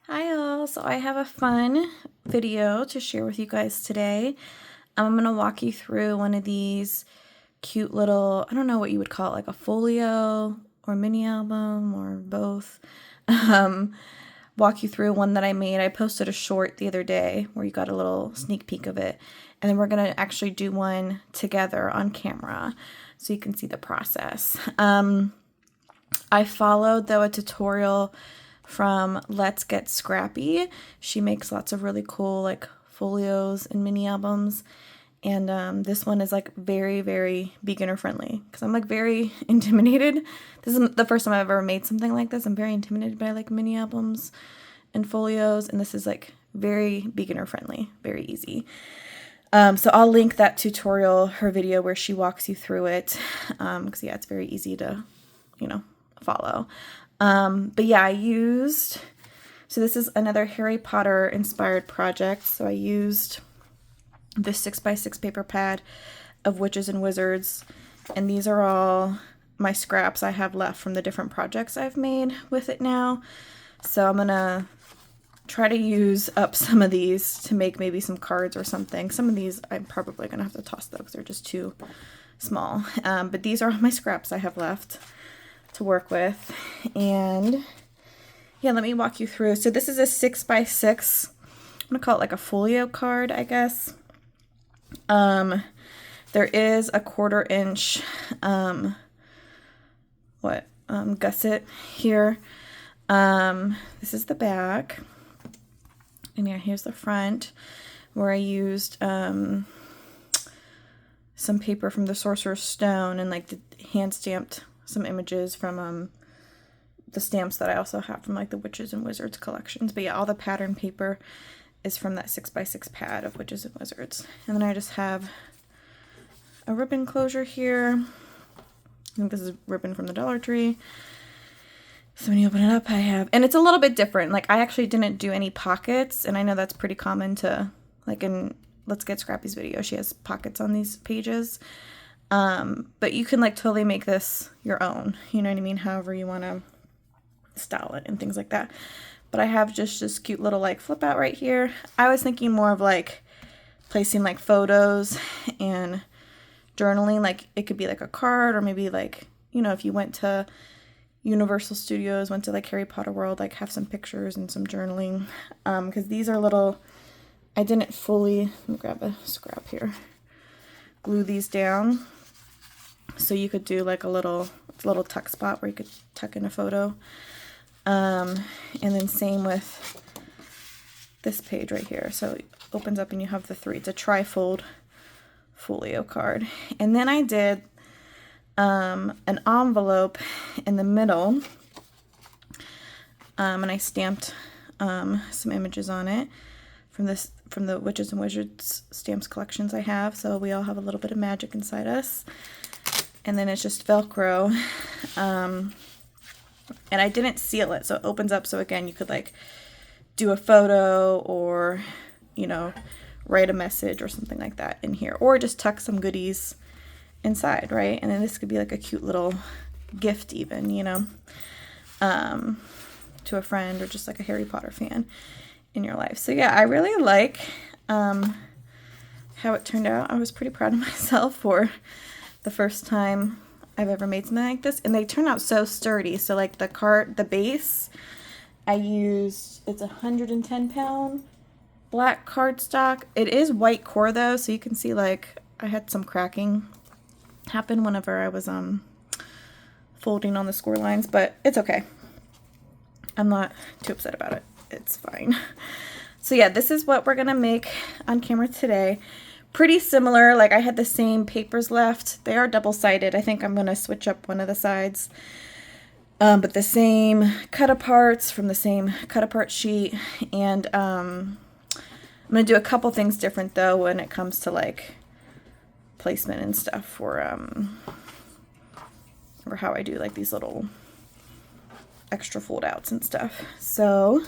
Hi all, so I have a fun video to share with you guys today. I'm going to walk you through one of these cute little, I don't know what you would call it, like a folio or mini album or both. Walk you through one that I made. I posted a short the other day where you got a little sneak peek of it. And then we're going to actually do one together on camera so you can see the process. I followed, though, a tutorial from Let's Get Scrappy. She makes lots of really cool like folios and mini albums. And this one is like very, very beginner friendly because I'm like very intimidated. This is the first time I've ever made something like this. I'm very intimidated by like mini albums and folios, and this is like very beginner friendly, very easy. So I'll link that tutorial, her video where she walks you through it, because yeah, it's very easy to, follow. But yeah, so this is another Harry Potter inspired project. So I used this 6x6 paper pad of witches and wizards, and these are all my scraps I have left from the different projects I've made with it now. So I'm gonna try to use up some of these to make maybe some cards or something. Some of these I'm probably gonna have to toss though because they're just too small. But these are all my scraps I have left to work with. And yeah, let me walk you through. So this is a 6x6. I'm gonna call it like a folio card, I guess. There is a 1/4 inch gusset here. This is the back, and yeah, here's the front where I used some paper from the Sorcerer's Stone and like hand stamped some images from the stamps that I also have from like the Witches and Wizards collections. But yeah, all the pattern paper is from that 6x6 pad of Witches and Wizards. And then I just have a ribbon closure here. I think this is ribbon from the Dollar Tree. So when you open it up, I have, and it's a little bit different. Like I actually didn't do any pockets, and I know that's pretty common to, like in Let's Get Scrappy's video, she has pockets on these pages. But you can like totally make this your own, you know what I mean? However you want to style it and things like that. But I have just this cute little like flip out right here. I was thinking more of like placing like photos and journaling. Like it could be like a card, or maybe like, if you went to Universal Studios, went to like Harry Potter World, like have some pictures and some journaling. Because these are little, I didn't fully, let me grab a scrap here, glue these down. So you could do like a little tuck spot where you could tuck in a photo. And then same with this page right here. So it opens up and you have the 3. It's a Trifold folio card. And then I did an envelope in the middle. And I stamped some images on it from the Witches and Wizards stamps collections I have. So we all have a little bit of magic inside us. And then it's just Velcro. And I didn't seal it, so it opens up. So again, you could like do a photo or, write a message or something like that in here. Or just tuck some goodies inside, right? And then this could be like a cute little gift even, to a friend or just like a Harry Potter fan in your life. So yeah, I really like how it turned out. I was pretty proud of myself for the first time I've ever made something like this, and they turn out so sturdy. So like the base, I used, it's 110-pound black cardstock. It is white core though, so you can see like I had some cracking happen whenever I was folding on the score lines, but it's okay. I'm not too upset about it. It's fine. So yeah, this is what we're gonna make on camera today. Pretty similar, like I had the same papers left. They are double-sided. I think I'm going to switch up one of the sides. But the same cut-aparts from the same cut-apart sheet. And I'm going to do a couple things different, though, when it comes to, like, placement and stuff for how I do, like, these little extra fold-outs and stuff. So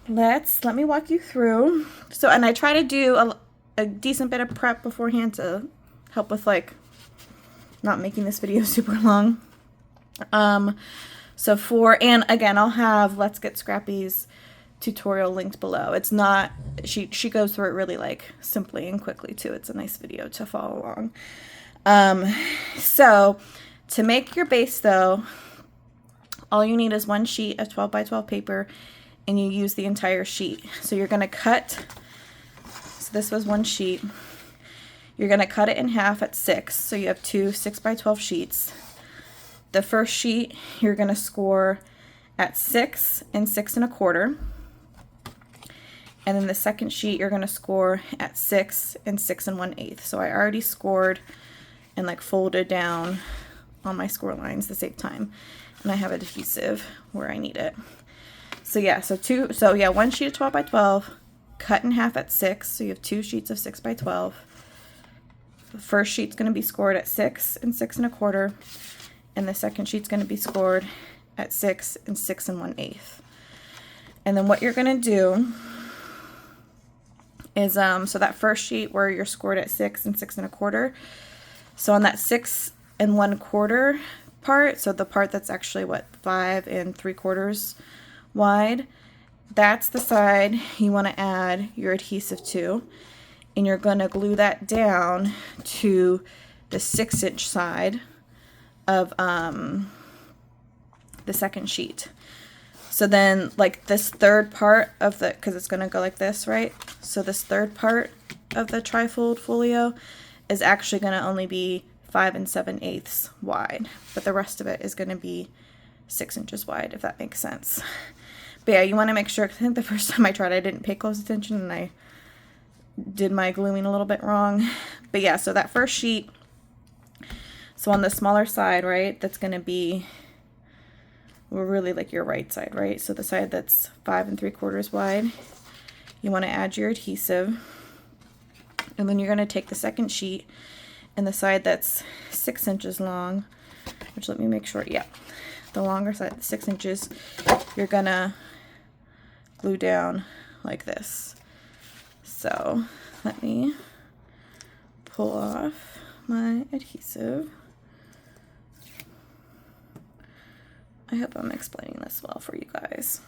let me walk you through. So, and I try to do a decent bit of prep beforehand to help with like not making this video super long. So and again, I'll have Let's Get Scrappy's tutorial linked below. It's not, she goes through it really like simply and quickly too. It's a nice video to follow along. So to make your base though, all you need is one sheet of 12 by 12 paper, and you use the entire sheet. So you're going to cut, so this was one sheet. You're going to cut it in half at 6. So you have two 6 by 12 sheets. The first sheet you're going to score at 6 and 6 1/4. And then the second sheet you're going to score at 6 and 6 1/8. So I already scored and like folded down on my score lines to save time. And I have adhesive where I need it. So yeah, one sheet of 12 by 12, cut in half at 6. So you have two sheets of 6 by 12. The first sheet's going to be scored at 6 and 6 1/4. And the second sheet's going to be scored at 6 and 6 1/8. And then what you're going to do is, so that first sheet where you're scored at 6 and 6 1/4, so on that 6 1/4 part, so the part that's actually what, 5 3/4 wide, that's the side you want to add your adhesive to, and you're going to glue that down to the 6-inch side of the second sheet. So then like this third part of the, because it's going to go like this, right? So this third part of the trifold folio is actually going to only be 5 7/8 wide, but the rest of it is going to be 6 inches wide, if that makes sense. But yeah, you want to make sure, 'cause I think the first time I tried I didn't pay close attention and I did my gluing a little bit wrong. But yeah, so that first sheet, so on the smaller side, right, that's going to be, well, really like your right side, right? So the side that's 5 3/4 wide, you want to add your adhesive, and then you're going to take the second sheet and the side that's 6 inches long, which, let me make sure, yeah, the longer side, 6 inches, you're going to glue down like this. So let me pull off my adhesive. I hope I'm explaining this well for you guys.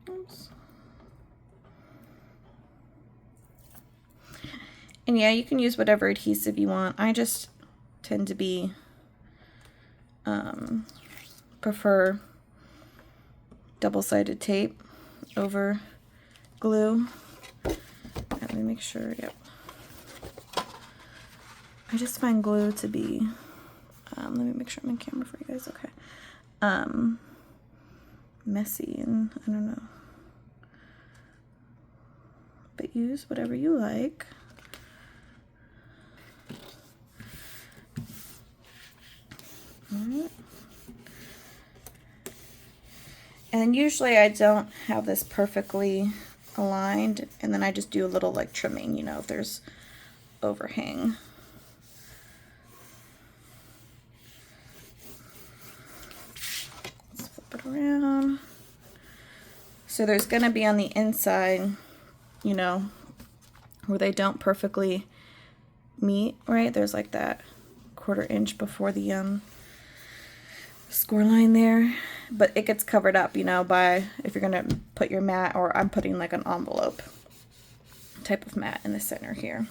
Oops. And yeah, you can use whatever adhesive you want. I just tend to be, prefer double-sided tape over glue. Let me make sure, yep. I just find glue to be, let me make sure I'm in camera for you guys, okay. Messy and I don't know. But use whatever you like. Alright. And usually I don't have this perfectly aligned, and then I just do a little like trimming, you know, if there's overhang. Let's flip it around. So there's going to be on the inside, you know, where they don't perfectly meet, right? There's like that 1/4 inch before the score line there, but it gets covered up, you know, by, if you're going to put your mat, or I'm putting like an envelope type of mat in the center here.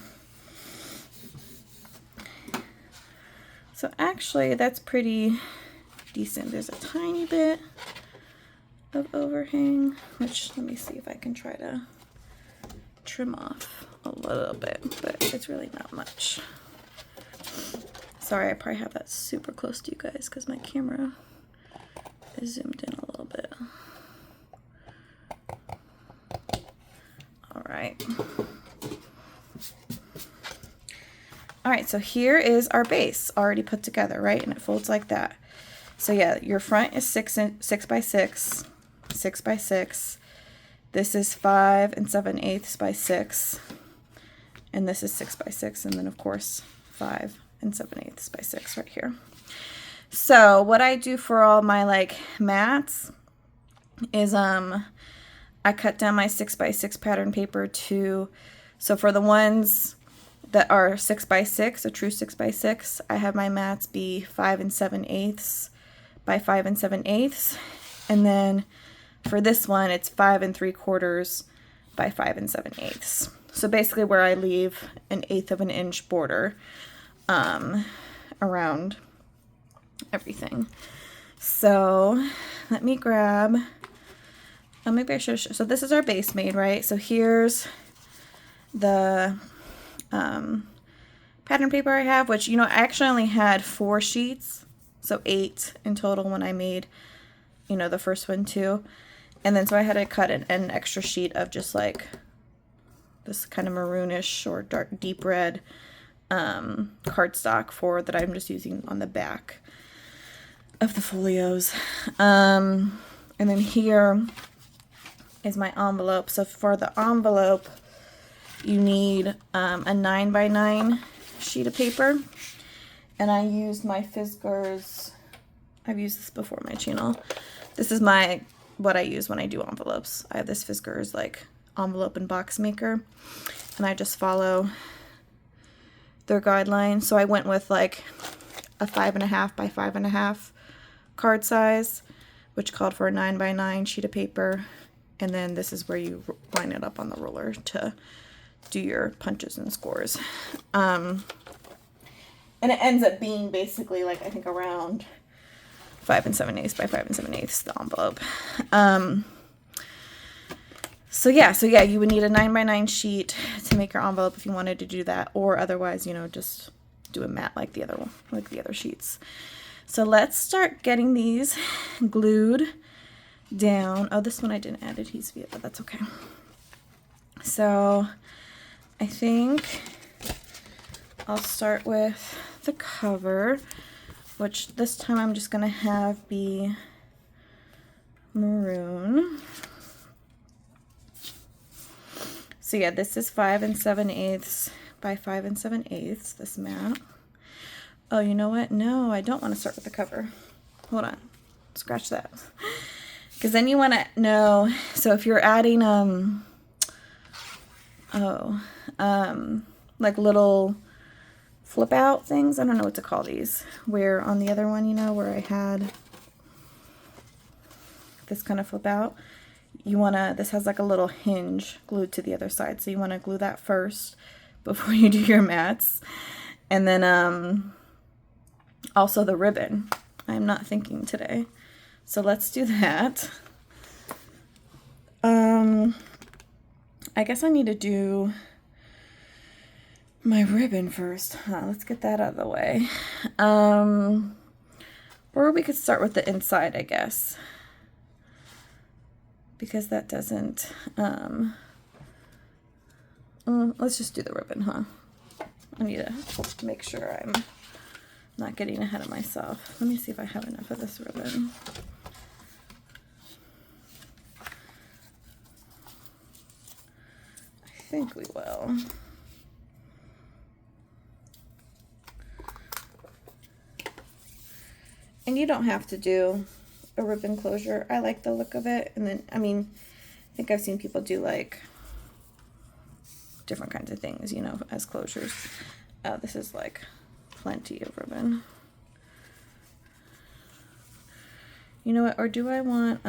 So actually that's pretty decent. There's a tiny bit of overhang, which, let me see if I can try to trim off a little bit, but it's really not much. Sorry, I probably have that super close to you guys because my camera is zoomed in a little bit. All right. All right, so here is our base already put together, right? And it folds like that. So yeah, your front is 6 by 6, 6 by 6. This is 5 7/8 by 6. And this is 6 by 6. And then of course, 5 7/8 by 6 right here. So what I do for all my like mats is I cut down my 6 by 6 pattern paper to, so for the ones that are 6x6, a true 6x6. I have my mats be 5 7/8 by 5 7/8, and then for this one it's 5 3/4 by 5 7/8. So basically where I leave an 1/8 of an inch border around everything. So let me grab, oh, maybe I should, so this is our base made, right? So here's the pattern paper I have, which, you know, I actually only had 4 sheets, so 8 in total when I made, you know, the first one too. And then so I had to cut an extra sheet of just like this kind of maroonish or dark deep red cardstock for that I'm just using on the back of the folios. And then here is my envelope. So for the envelope, you need a 9x9 sheet of paper, and I used my Fiskars. I've used this before on my channel. This is what I use when I do envelopes. I have this Fiskars like envelope and box maker, and I just follow their guidelines. So I went with like a 5.5 by 5.5 card size, which called for a 9x9 sheet of paper, and then this is where you line it up on the roller to do your punches and scores. And it ends up being basically like, I think around 5 7/8 by 5 7/8, the envelope. So yeah, you would need a 9x9 sheet to make your envelope if you wanted to do that, or otherwise, you know, just do a mat like the other one, like the other sheets. So let's start getting these glued down. Oh, this one I didn't add adhesive yet, but that's okay. So I think I'll start with the cover, which this time I'm just gonna have be maroon. So yeah, this is 5 7/8 by 5 7/8, this mat. Oh, you know what? No, I don't want to start with the cover. Hold on. Scratch that. Because then you want to know, so if you're adding, like little flip out things, I don't know what to call these, where on the other one, you know, where I had this kind of flip out, you want to, this has like a little hinge glued to the other side, so you want to glue that first before you do your mats. And then also the ribbon. I'm not thinking today, so let's do that. I guess I need to do my ribbon first, huh? Let's get that out of the way. Or we could start with the inside, I guess, because that doesn't, let's just do the ribbon, huh? I need to make sure I'm not getting ahead of myself. Let me see if I have enough of this ribbon. I think we will. And you don't have to do a ribbon closure. I like the look of it. And then, I mean, I think I've seen people do like different kinds of things, you know, as closures. This is like plenty of ribbon. You know what, or do I want,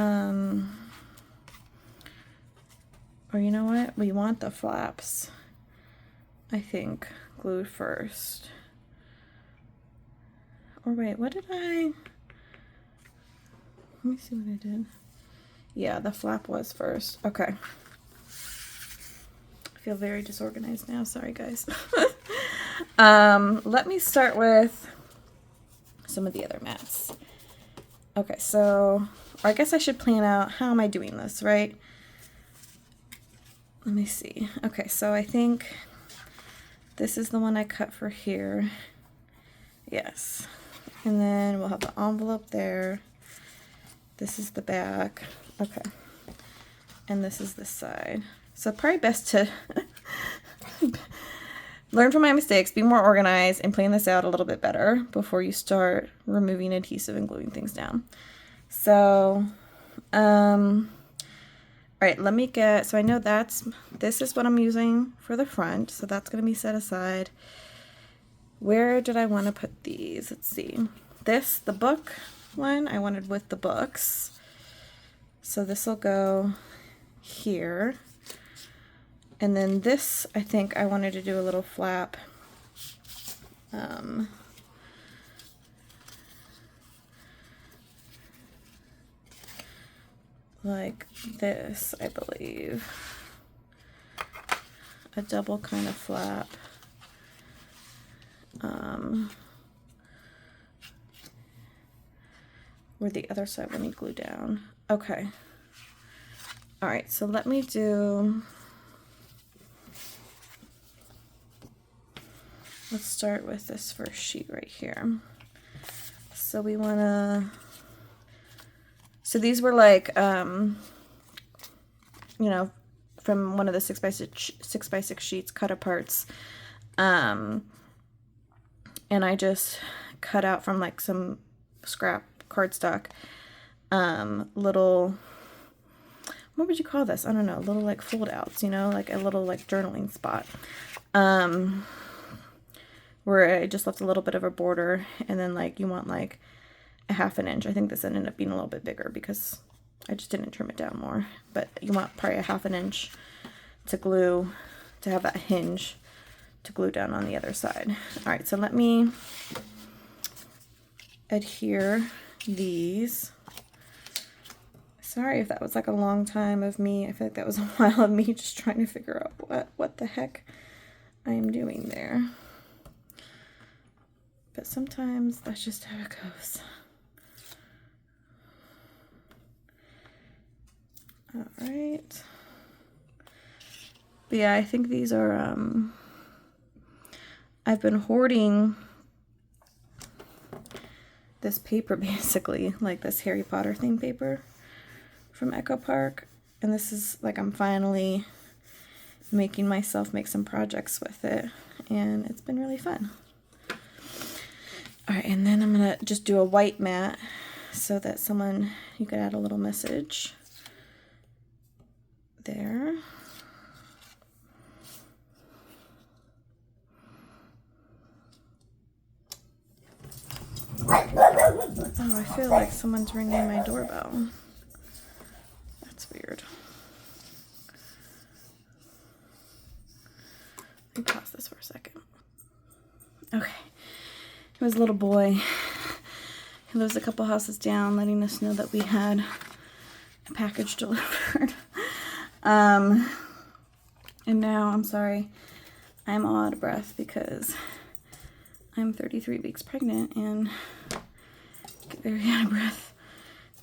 or you know what, we want the flaps, I think, glued first. Or wait, what did I, let me see what I did. Yeah, the flap was first. Okay. I feel very disorganized now. Sorry, guys. Let me start with some of the other mats. Okay, so, or I guess I should plan out how am I doing this, right? Let me see. Okay, so I think this is the one I cut for here. Yes. And then we'll have the envelope there. This is the back. Okay. And this is the side. So probably best to learn from my mistakes, be more organized, and plan this out a little bit better before you start removing adhesive and gluing things down. So, All right, let me get, so I know this is what I'm using for the front, so that's going to be set aside. Where did I want to put these? Let's see. The book one, I wanted with the books. So this will go here. And then this, I think I wanted to do a little flap. Like this, I believe. A double kind of flap. Where the other side will need glue down. Okay. All right, so let me do, let's start with this first sheet right here. So we want to, so these were like, you know, from one of the 6x6 sheets, cut aparts. And I just cut out from like some scrap cardstock, little, what would you call this? I don't know, little like fold outs, you know, like a little like journaling spot, where I just left a little bit of a border, and then like you want like a 1/2 inch. I think this ended up being a little bit bigger because I just didn't trim it down more, but you want probably a 1/2 inch to glue, to have that hinge to glue down on the other side. All right, so let me adhere these. Sorry if that was like a long time of me. I feel like that was a while of me just trying to figure out what the heck I am doing there. But sometimes that's just how it goes. All right. But yeah, I think these are, I've been hoarding this paper basically, like this Harry Potter themed paper from EchoPark. And this is like, I'm finally making myself make some projects with it. And it's been really fun. All right, and then I'm gonna just do a white mat so that you could add a little message there. Oh, I feel like someone's ringing my doorbell. That's weird. Let me pause this for a second. Okay. It was a little boy who lives a couple houses down letting us know that we had a package delivered. And now, I'm sorry, I'm all out of breath because I'm 33 weeks pregnant and get very out of breath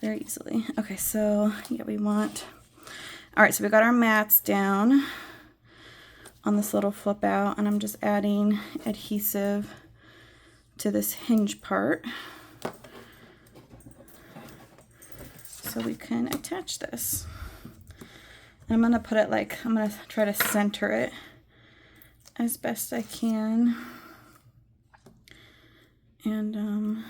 very easily. Okay, so yeah, all right, so we got our mats down on this little flip out, and I'm just adding adhesive to this hinge part so we can attach this. I'm gonna put it like, I'm gonna try to center it as best I can. And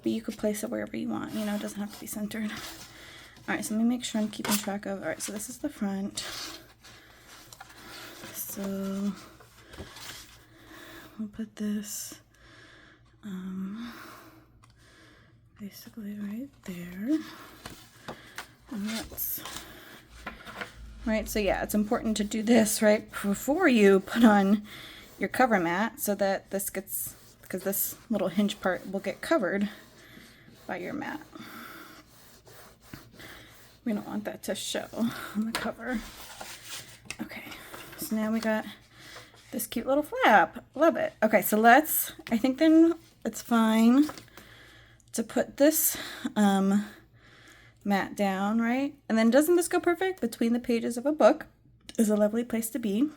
but you could place it wherever you want, you know, it doesn't have to be centered. All right, so let me make sure I'm keeping track of, all right, so this is the front. So we'll put this basically right there. And that's right. So yeah, it's important to do this right before you put on your cover mat so that this gets, because this little hinge part will get covered by your mat. We don't want that to show on the cover. Okay, so now we got this cute little flap. Love it. Okay, so I think then it's fine to put this mat down, right? And then doesn't this go perfect? Between the pages of a book is a lovely place to be.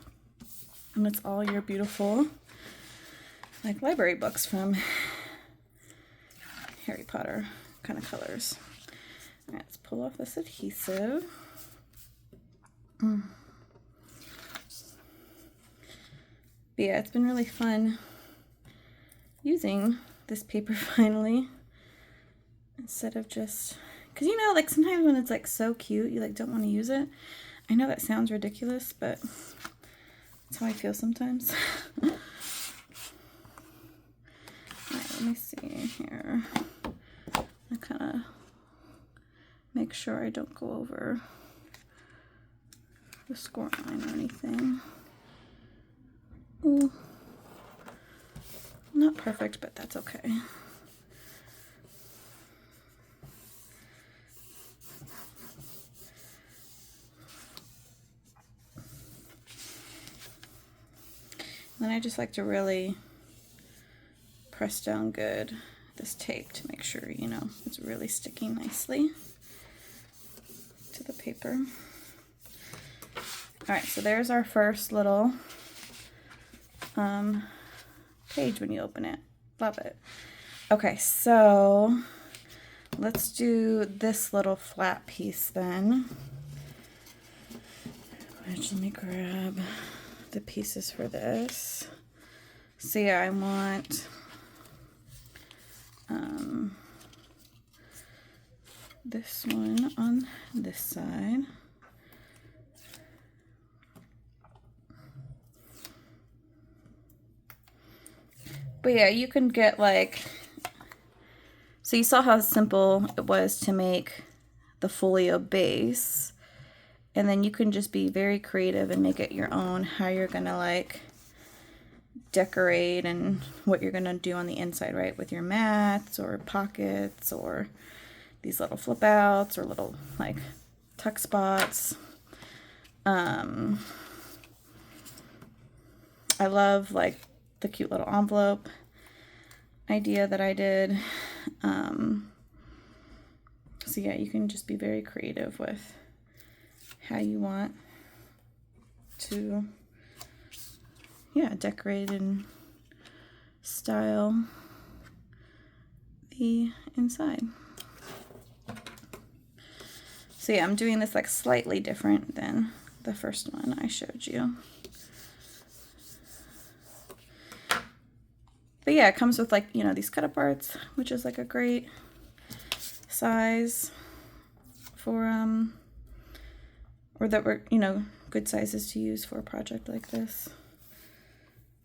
And it's all your beautiful, like, library books from Harry Potter kind of colors. All right, let's pull off this adhesive. But yeah, it's been really fun using this paper finally, instead of just Because, you know, like sometimes when it's like so cute, you like don't want to use it. I know that sounds ridiculous, but that's how I feel sometimes. All right, let me see here. I kind of make sure I don't go over the score line or anything. Ooh. Not perfect, but that's okay. Then I just like to really press down good this tape to make sure, you know, it's really sticking nicely to the paper. All right, so there's our first little page when you open it. Love it. Okay, so let's do this little flat piece then. Let me grab the pieces for this. So yeah, I want this one on this side. But yeah, you can get like, so you saw how simple it was to make the folio base, and then you can just be very creative and make it your own, how you're gonna like decorate and what you're gonna do on the inside, right? With your mats or pockets or these little flip outs or little like tuck spots. I love like the cute little envelope idea that I did. So yeah, you can just be very creative with how you want to, yeah, decorate and style the inside. So yeah, I'm doing this like slightly different than the first one I showed you. But yeah, it comes with like, you know, these cut aparts, which is like a great size for, or that were, you know, good sizes to use for a project like this.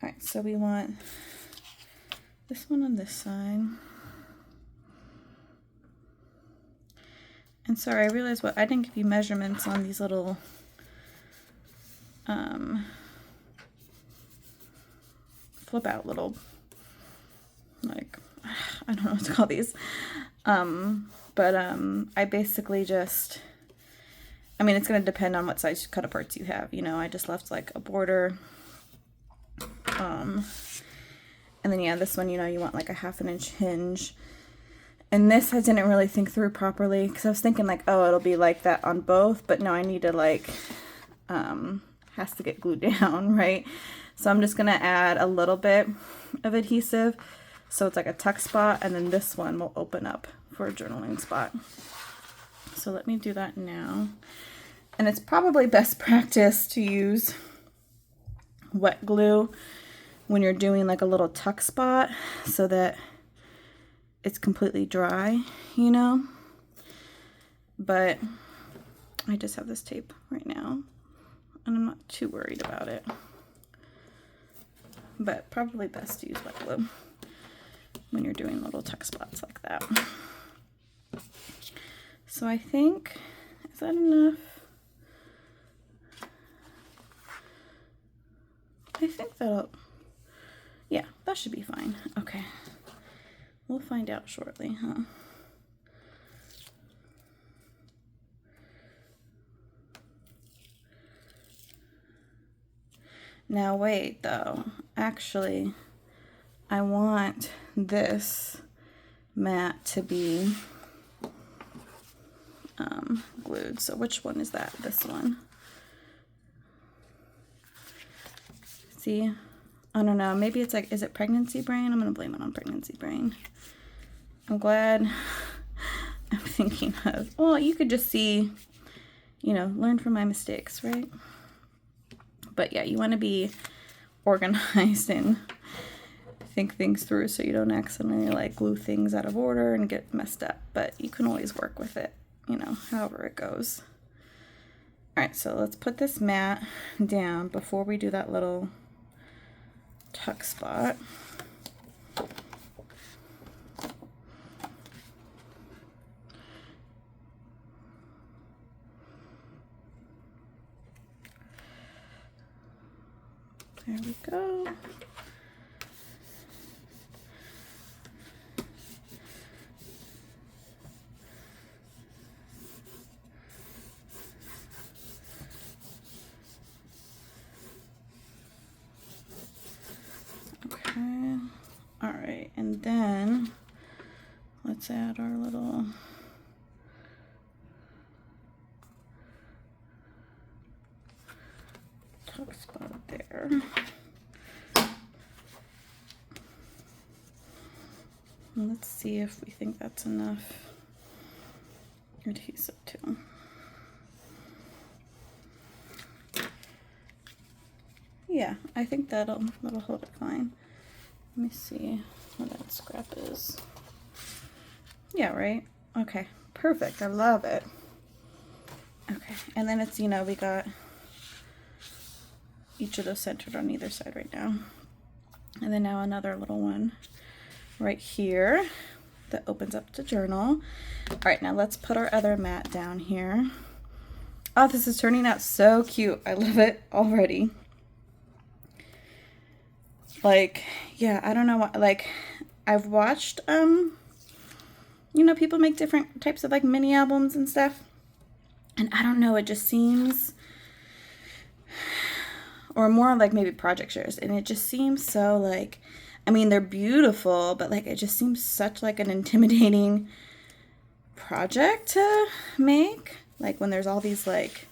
All right, so we want this one on this side. And sorry, I realized I didn't give you measurements on these little flip out little, like, I don't know what to call these. I basically just, I mean, it's going to depend on what size cut aparts you have. You know, I just left like a border. And then yeah, this one, you know, you want like a 1/2 inch hinge. And this I didn't really think through properly because I was thinking like, oh, it'll be like that on both, but no, I need to like, has to get glued down, right? So I'm just gonna add a little bit of adhesive so it's like a tuck spot, and then this one will open up for a journaling spot. So let me do that now. And it's probably best practice to use wet glue when you're doing like a little tuck spot so that it's completely dry, you know. But I just have this tape right now and I'm not too worried about it. But probably best to use wet glue when you're doing little tuck spots like that. So I think, is that enough? I think that'll, yeah, that should be fine. Okay. We'll find out shortly, huh? Now wait though, actually I want this mat to be glued. So which one is that? This one. See, I don't know, maybe it's like, is it pregnancy brain? I'm gonna blame it on pregnancy brain. I'm glad I'm thinking of, well, you could just see, you know, learn from my mistakes, right? But yeah, you want to be organized and think things through so you don't accidentally like glue things out of order and get messed up, but you can always work with it you know, however it goes. All right, so let's put this mat down before we do that little tuck spot. There we go. Okay. All right, and then let's add our little tuck spot there. And let's see if we think that's enough adhesive too. Yeah, I think that'll hold it fine. Let me see what that scrap is. Yeah, right? Okay, perfect. I love it. Okay, and then it's, you know, we got each of those centered on either side right now. And then now another little one right here that opens up to journal. All right, now let's put our other mat down here. Oh, this is turning out so cute. I love it already. Like, yeah, I don't know what, like, I've watched, you know, people make different types of, like, mini albums and stuff. And I don't know, it just seems, or more like maybe project shares. And it just seems so, like, I mean, they're beautiful, but, like, it just seems such, like, an intimidating project to make. Like, when there's all these, like,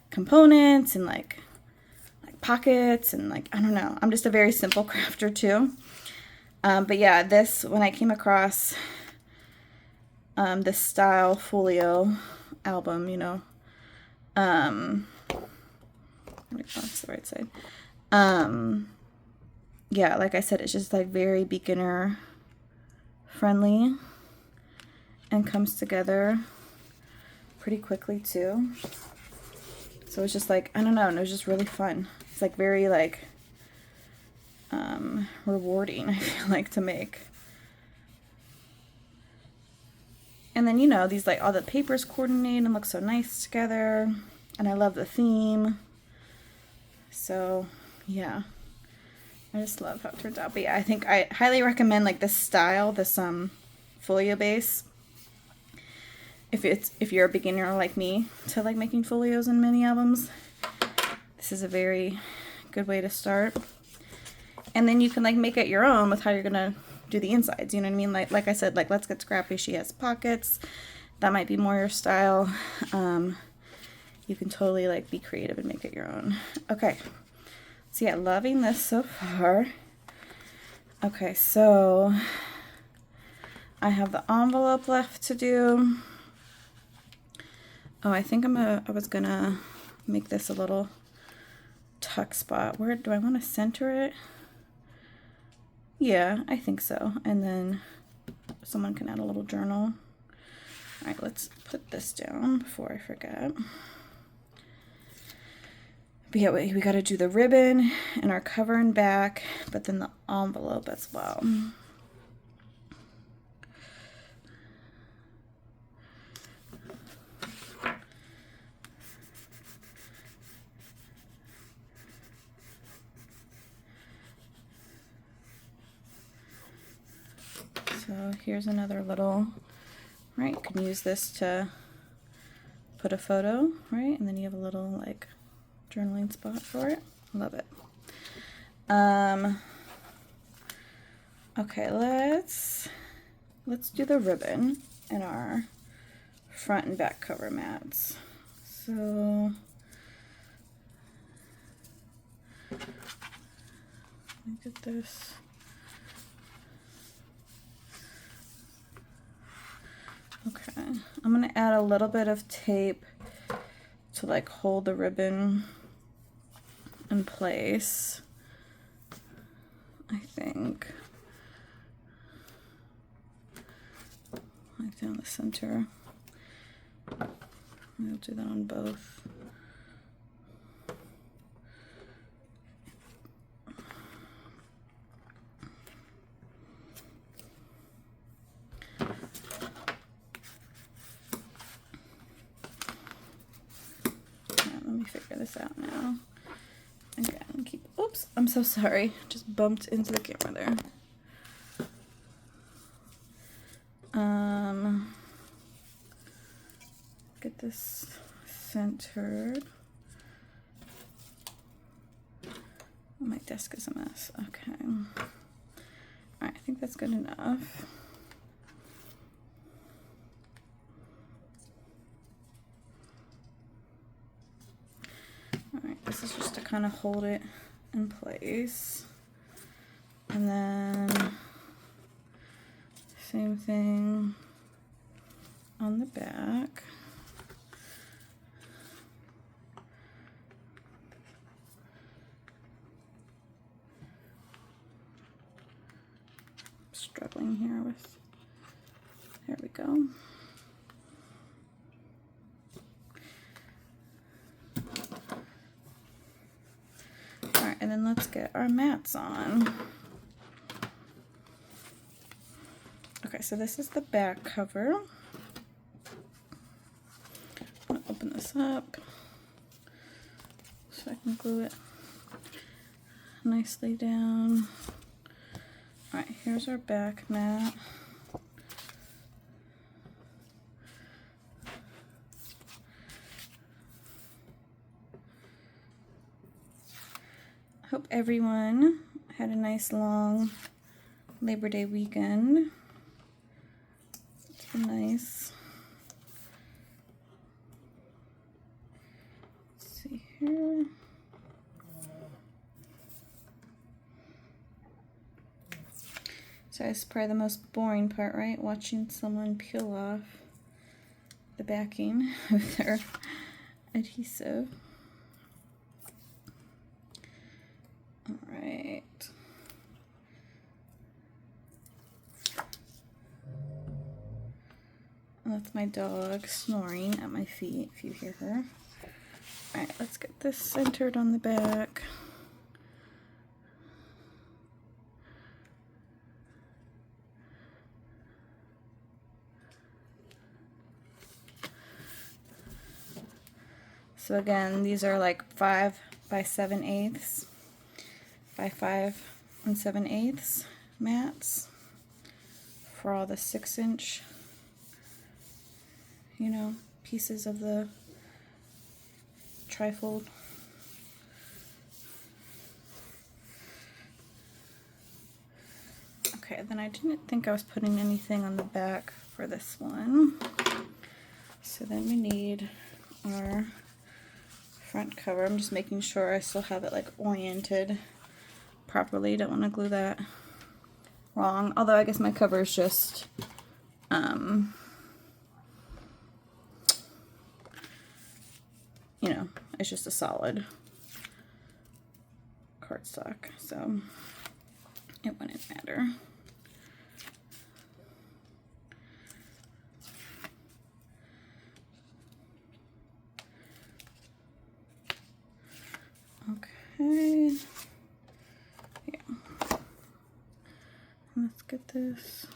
components and, like pockets and, like, I don't know. I'm just a very simple crafter too. But yeah, this, when I came across this style Folio album, you know, that's the right side. Yeah, like I said, it's just like very beginner friendly and comes together pretty quickly too. So it's just like, I don't know, and it was just really fun. It's like very like rewarding, I feel like, to make. And then, you know, these, like, all the papers coordinate and look so nice together. And I love the theme. So yeah, I just love how it turns out. But yeah, I think I highly recommend, like, this style, this folio base, if you're a beginner like me to, like, making folios and mini albums. This is a very good way to start. And then you can, like, make it your own with how you're gonna do the insides, you know what I mean? Like I said, like, let's get Scrappy, she has pockets. That might be more your style. You can totally, like, be creative and make it your own. Okay, so yeah, loving this so far. Okay, so I have the envelope left to do. Oh, I think I was gonna make this a little tuck spot. Where do I want to center it? Yeah, I think so. And then someone can add a little journal. All right, let's put this down before I forget. But yeah, we got to do the ribbon and our cover and back, but then the envelope as well. So here's another little, right, you can use this to put a photo, right, and then you have a little, like, journaling spot for it. Love it. Okay, let's do the ribbon in our front and back cover mats. So let me get this. Okay, I'm gonna add a little bit of tape to, like, hold the ribbon in place, I think. Like down the center. I'll do that on both. Let me figure this out now. Again, keep, oops, I'm so sorry. Just bumped into the camera there. Get this centered. My desk is a mess. Okay. All right, I think that's good enough. All right, this is just to kind of hold it in place. And then same thing on the back. Struggling here with, there we go. All right, and then let's get our mats on. Okay, so this is the back cover. I'm gonna open this up so I can glue it nicely down. All right, here's our back mat. I hope everyone had a nice long Labor Day weekend. It's been nice. Let's see here. So it's probably the most boring part, right? Watching someone peel off the backing with their adhesive. All right. That's my dog snoring at my feet, if you hear her. All right, let's get this centered on the back. So again, these are like 5 by 7/8 by 5 7/8 mats for all the 6-inch, you know, pieces of the trifold. Okay, then I didn't think I was putting anything on the back for this one. So then we need our front cover. I'm just making sure I still have it like oriented properly. Don't want to glue that wrong. Although I guess my cover is just you know, it's just a solid cardstock, so it wouldn't matter. Okay, yeah, let's get this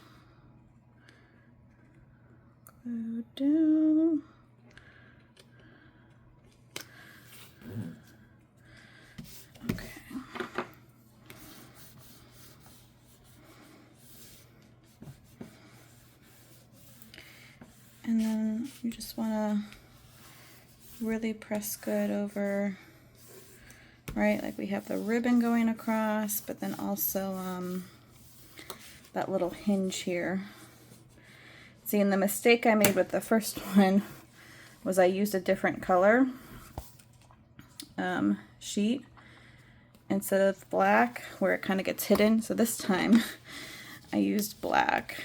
glued down. Okay. And then you just want to really press good over, right? Like we have the ribbon going across, but then also that little hinge here. See, and the mistake I made with the first one was I used a different color sheet instead of black, where it kind of gets hidden. So this time I used black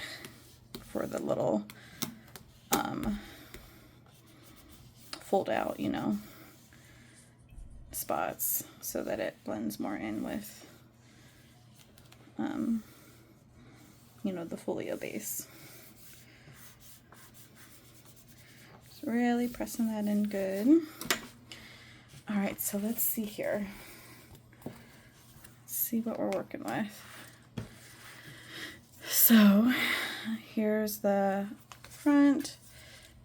for the little fold out, you know, spots, so that it blends more in with you know, the folio base. Just really pressing that in good. All right, so let's see here. Let's see what we're working with. So here's the front,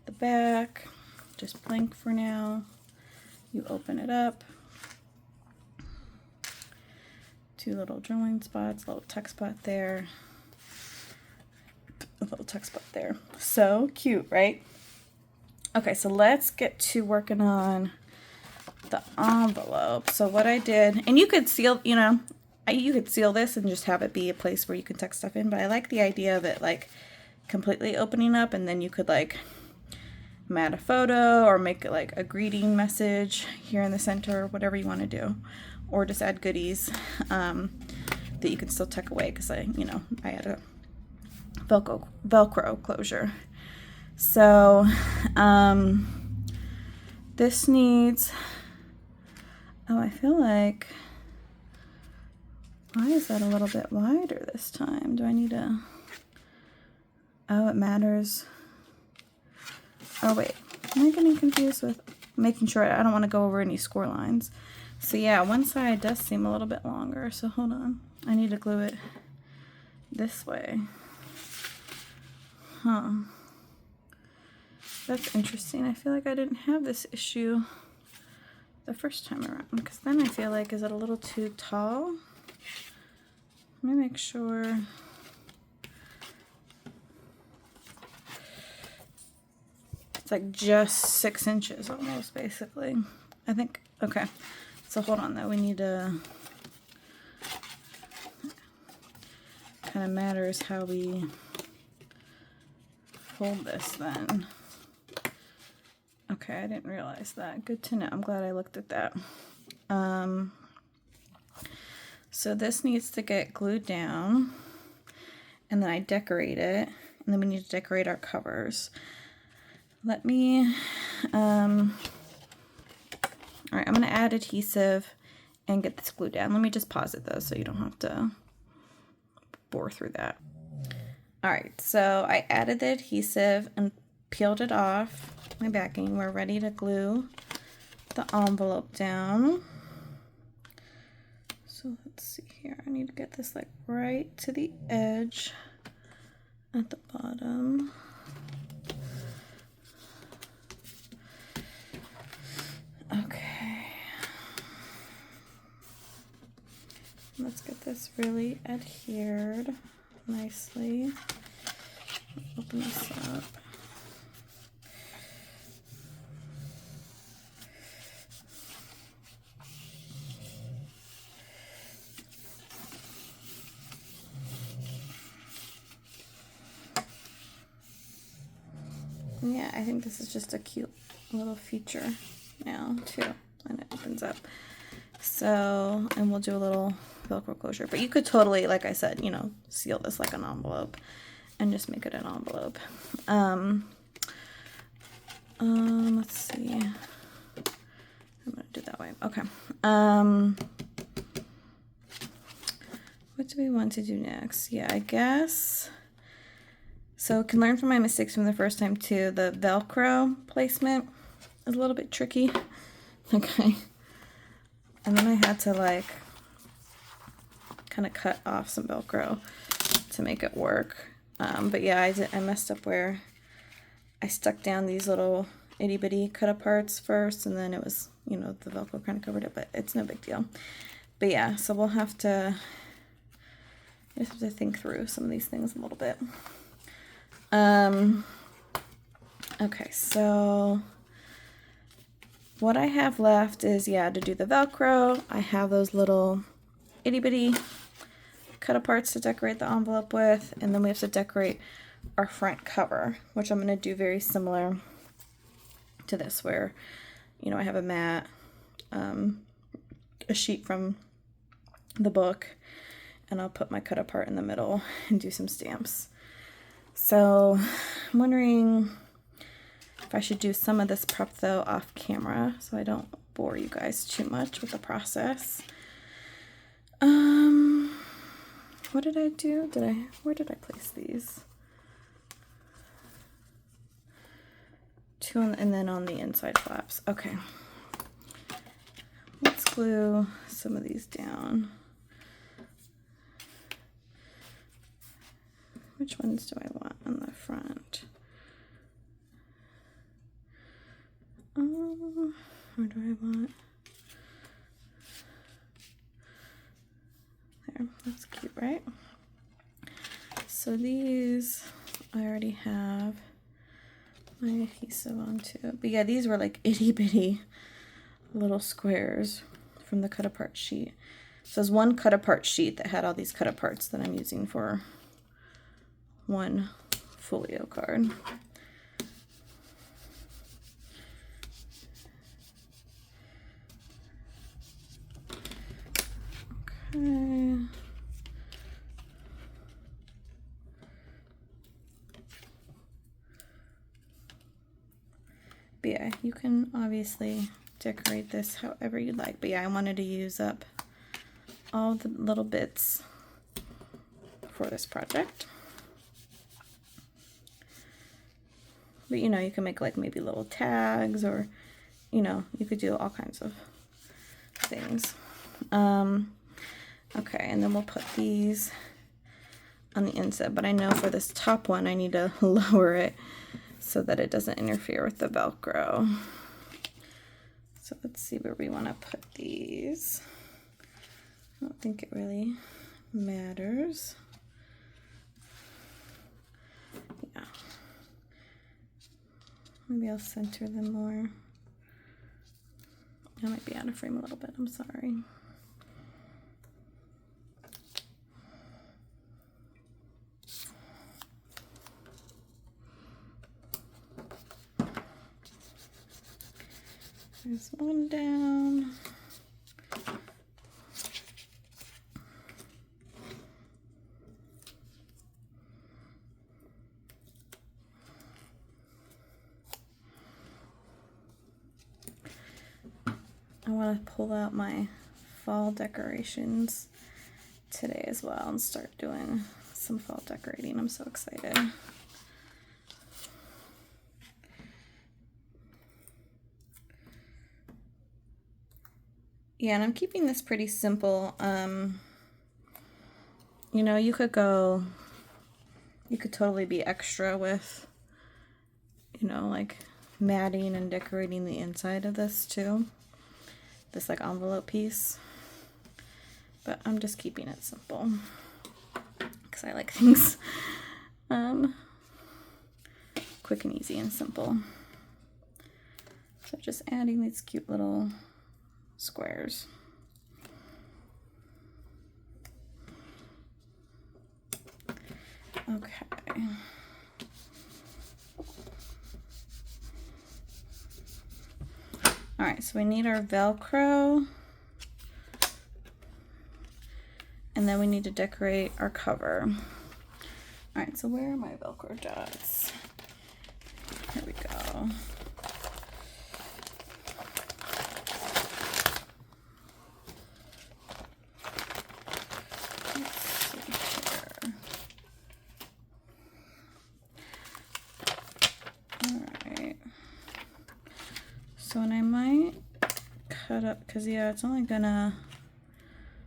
the back, just blank for now. You open it up. 2 little drawing spots, a little tuck spot there, a little tuck spot there. So cute, right? Okay, so let's get to working on the envelope. So what I did, and you could seal, you know, you could seal this and just have it be a place where you can tuck stuff in, but I like the idea of it like completely opening up, and then you could like mat a photo or make it like a greeting message here in the center, whatever you want to do, or just add goodies that you can still tuck away, because I had a Velcro closure. So this needs, oh, I feel like, why is that a little bit wider this time? Do I need a, oh, it matters. Oh wait, am I getting confused with making sure I don't want to go over any score lines? So yeah, one side does seem a little bit longer, so hold on. I need to glue it this way. Huh. That's interesting. I feel like I didn't have this issue the first time around, because then I feel like, is it a little too tall? Let me make sure. It's like just 6 inches almost, basically. I think, okay. So hold on though, we need to, kind of matters how we fold this then. Okay, I didn't realize that. Good to know. I'm glad I looked at that. So this needs to get glued down, and then I decorate it, and then we need to decorate our covers. Let me, all right, I'm gonna add adhesive and get this glued down. Let me just pause it though, so you don't have to bore through that. All right, so I added the adhesive and peeled it off my backing. We're ready to glue the envelope down. So let's see here. I need to get this like right to the edge at the bottom. Okay. Let's get this really adhered nicely. Open this up. Yeah, I think this is just a cute little feature now too, and it opens up. So, and we'll do a little Velcro closure, but you could totally, like I said, you know, seal this like an envelope and just make it an envelope. Let's see. I'm gonna do it that way. Okay. What do we want to do next? Yeah, I guess. So can learn from my mistakes from the first time too. The Velcro placement is a little bit tricky. Okay. And then I had to like kind of cut off some Velcro to make it work. But yeah, I messed up where I stuck down these little itty bitty cut aparts first, and then it was, you know, the Velcro kind of covered it, but it's no big deal. But yeah, so we'll have to, I just have to think through some of these things a little bit. Okay, so what I have left is, yeah, to do the Velcro. I have those little itty bitty cut aparts to decorate the envelope with, and then we have to decorate our front cover, which I'm going to do very similar to this, where, you know, I have a mat, a sheet from the book, and I'll put my cut apart in the middle and do some stamps. So I'm wondering if I should do some of this prep though off camera, so I don't bore you guys too much with the process. What did I do? Where did I place these? 2 and then on the inside flaps. Okay. Let's glue some of these down. Which ones do I want on the front? Where do I want? There, that's cute, right? So these I already have my adhesive on too. But yeah, these were like itty bitty little squares from the cut apart sheet. So there's one cut apart sheet that had all these cut aparts that I'm using for one folio card. Okay. But yeah, you can obviously decorate this however you'd like. But yeah, I wanted to use up all the little bits for this project. But you know, you can make like maybe little tags, or you know, you could do all kinds of things. Okay, and then we'll put these on the inside, but I know for this top one I need to lower it so that it doesn't interfere with the Velcro. So let's see where we want to put these. I don't think it really matters. Yeah. Maybe I'll center them more. I might be out of frame a little bit, I'm sorry. There's one down. I want to pull out my fall decorations today as well and start doing some fall decorating. I'm so excited. Yeah, and I'm keeping this pretty simple. You know, you could totally be extra with, you know, like matting and decorating the inside of this too. This like envelope piece. But I'm just keeping it simple because I like things quick and easy and simple. So just adding these cute little squares. Okay. All right, so we need our Velcro, and then we need to decorate our cover. All right, so where are my Velcro dots? Here we go. So, and I might cut up, because yeah, it's only a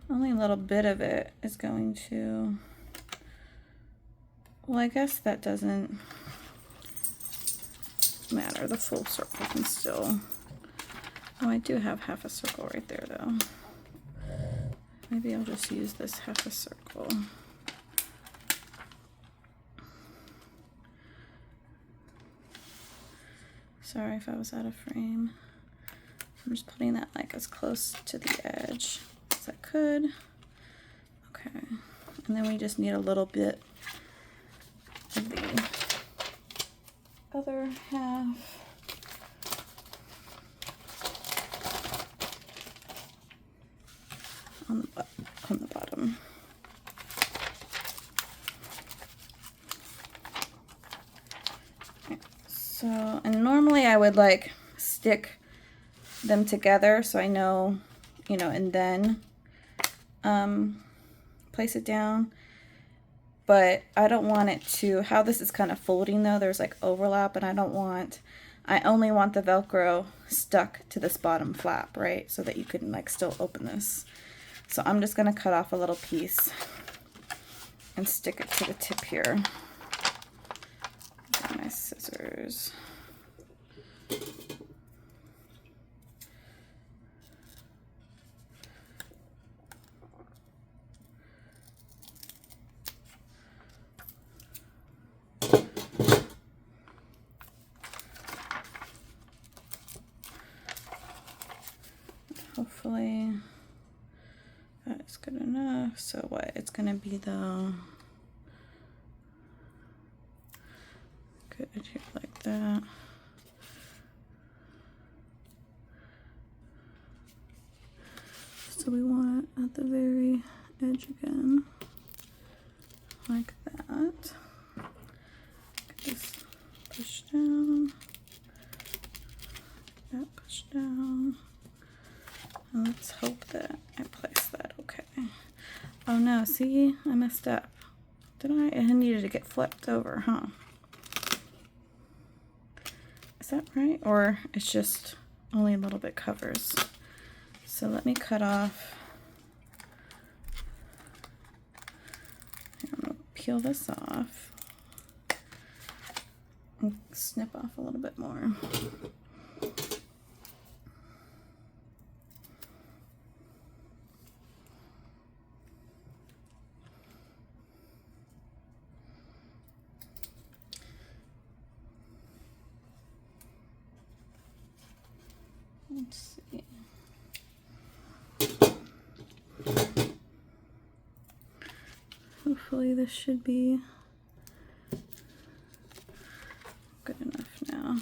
little bit of it is going to, well, I guess that doesn't matter. The full circle can still, oh, I do have half a circle right there though. Maybe I'll just use this half a circle. Sorry if I was out of frame. I'm just putting that like as close to the edge as I could. Okay, and then we just need a little bit of the other half. On the bottom. So, and normally I would like stick them together so I know, you know, and then place it down. But I don't want it to, how this is kind of folding though, there's like overlap, and I don't want I only want the Velcro stuck to this bottom flap, right? So that you can like still open this. So I'm just gonna cut off a little piece and stick it to the tip here. Get my scissors. Hopefully that's good enough. So what it's gonna be though, good here like that. So we want at the very edge again, like that. Just push down, that push down. And let's hope that I place that okay. Oh no, see, I messed up. Did I? It needed to get flipped over, huh? Is that right? Or it's just only a little bit covers. So let me cut off. I'm gonna peel this off and snip off a little bit more. Let's see. Hopefully this should be good enough now.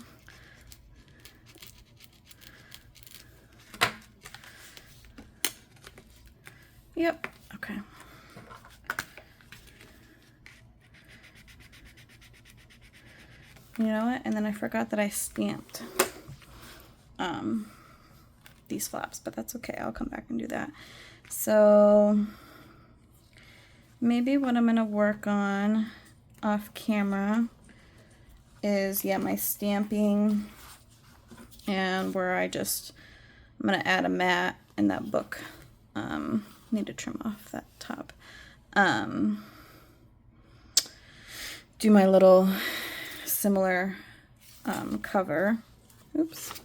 Yep, okay. You know what? And then I forgot that I stamped these flaps, but that's okay. I'll come back and do that. So maybe what I'm gonna work on off camera is, yeah, my stamping, and where I'm gonna add a mat in that book. Need to trim off that top. Do my little similar cover. Oops.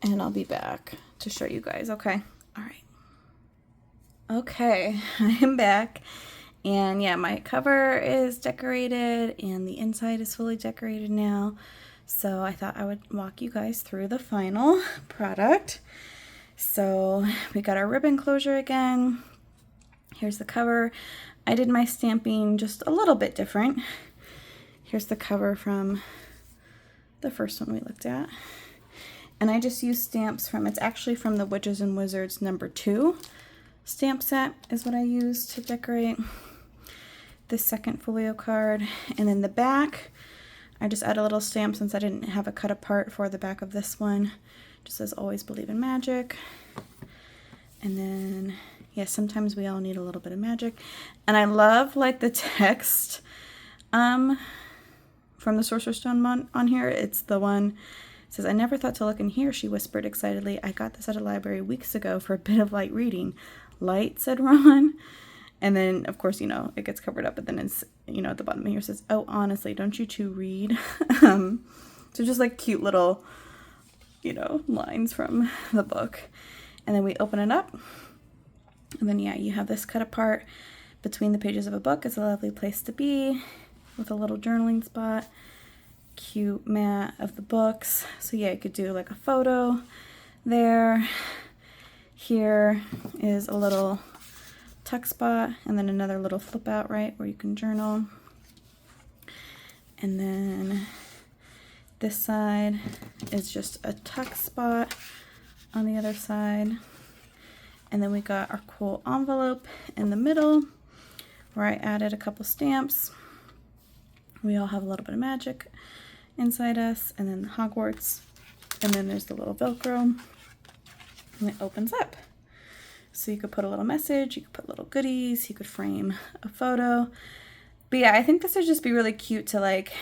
And I'll be back to show you guys. Okay. All right. Okay, I am back. And yeah, my cover is decorated and the inside is fully decorated now. So I thought I would walk you guys through the final product. So we got our ribbon closure again. Here's the cover. I did my stamping just a little bit different. Here's the cover from the first one we looked at. And I just used stamps from, it's actually from the Witches and Wizards #2 stamp set is what I used to decorate this second folio card. And then the back, I just add a little stamp since I didn't have a cut apart for the back of this one. Just says always believe in magic. And then, yeah, sometimes we all need a little bit of magic. And I love like the text from the Sorcerer's Stone on here. It's the one, it says, I never thought to look in here, she whispered excitedly. I got this at a library weeks ago for a bit of light reading. Light, said Ron. And then, of course, you know, it gets covered up, but then it's, you know, at the bottom here it says, oh, honestly, don't you two read? So just like cute little, you know, lines from the book. And then we open it up. And then, yeah, you have this cut apart between the pages of a book. It's a lovely place to be with a little journaling spot. Cute mat of the books. So yeah, you could do like a photo there. Here is a little tuck spot and then another little flip out, right, where you can journal. And then this side is just a tuck spot on the other side. And then we got our cool envelope in the middle where I added a couple stamps. We all have a little bit of magic inside us, and then Hogwarts, and then there's the little Velcro, and it opens up. So you could put a little message, you could put little goodies, you could frame a photo. But yeah, I think this would just be really cute to like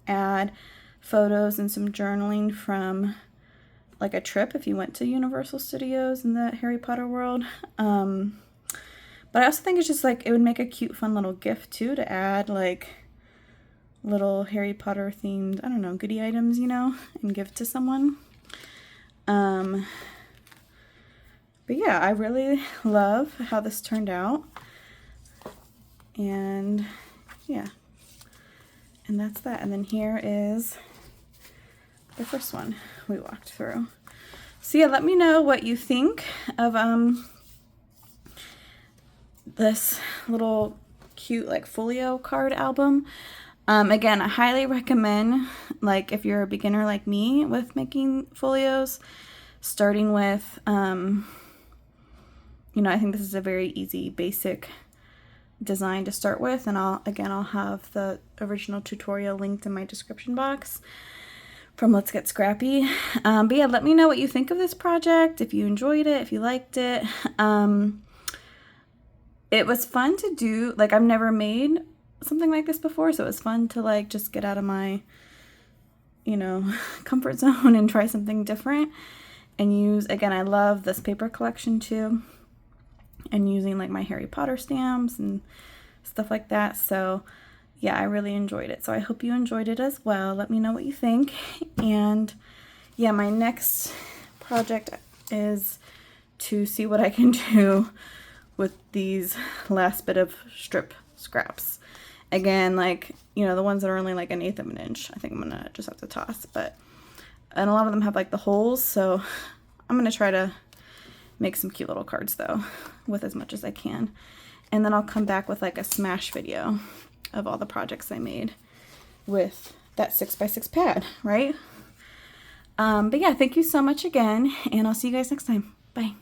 add photos and some journaling from like a trip if you went to Universal Studios in the Harry Potter world. But I also think it's just like, it would make a cute, fun little gift too, to add like little Harry Potter themed, I don't know, goodie items, you know, and give to someone. But yeah, I really love how this turned out. And yeah, and that's that. And then here is the first one we walked through. So yeah, let me know what you think of this little cute like folio card album. Again, I highly recommend, like if you're a beginner like me with making folios, starting with, you know, I think this is a very easy basic design to start with, and I'll have the original tutorial linked in my description box from Let's Get Scrappy. But yeah, let me know what you think of this project, if you enjoyed it, if you liked it. It was fun to do, like I've never made something like this before, so it was fun to like just get out of my, you know, comfort zone and try something different and use, again, I love this paper collection too, and using like my Harry Potter stamps and stuff like that. So yeah, I really enjoyed it. So I hope you enjoyed it as well. Let me know what you think. And yeah, my next project is to see what I can do with these last bit of strip scraps. Again, like, you know, the ones that are only like 1/8 of an inch, I think I'm gonna just have to toss. But, and a lot of them have like the holes, so I'm gonna try to make some cute little cards though, with as much as I can. And then I'll come back with like a smash video of all the projects I made with that 6x6 pad, right? But yeah, thank you so much again, and I'll see you guys next time. Bye.